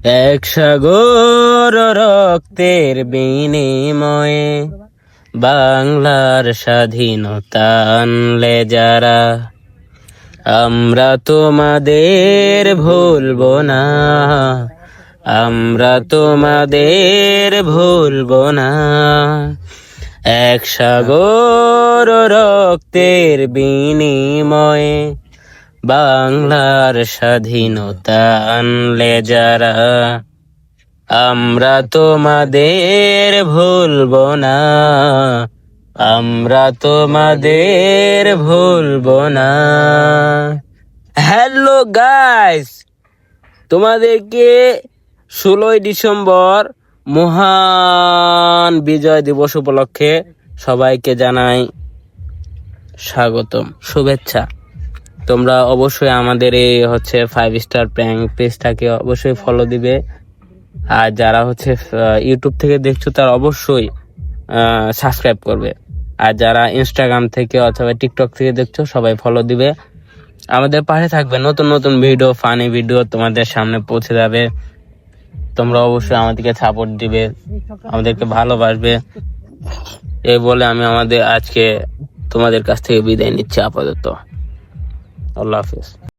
এক সাগর রক্তের বিনিময়ে বাংলার স্বাধীনতা আনলে যারা, আমরা তোমাদের ভুলবো না, আমরা তোমাদের ভুলবো না। এক সাগর রক্তের বিনিময়ে বাংলার স্বাধীনতা আনলে যারা, আমরা তোমাদের ভুলবো না, আমরা তোমাদের ভুলবো না। হ্যালো গাইস, তোমাদেরকে 16ই ডিসেম্বর মহান বিজয় দিবস উপলক্ষে সবাইকে জানাই স্বাগতম, শুভেচ্ছা। তোমরা অবশ্যই আমাদের এই 5 স্টার প্র্যাঙ্ক পেজটাকে অবশ্যই ফলো দিবে। আর যারা ইউটিউব থেকে দেখছো তারা অবশ্যই সাবস্ক্রাইব করবে। আর যারা ইনস্টাগ্রাম থেকে অথবা টিকটক থেকে দেখছো সবাই ফলো দিবে। আমাদের পাশে থাকবে, নতুন নতুন ভিডিও, ফানি ভিডিও তোমাদের সামনে পৌঁছে যাবে। তোমরা অবশ্যই আমাদেরকে সাপোর্ট দিবে, আমাদেরকে ভালোবাসবে। এই বলে আমি আজকে তোমাদের কাছ থেকে বিদায় নিচ্ছি আপাতত। আল্লাহ হাফিজ।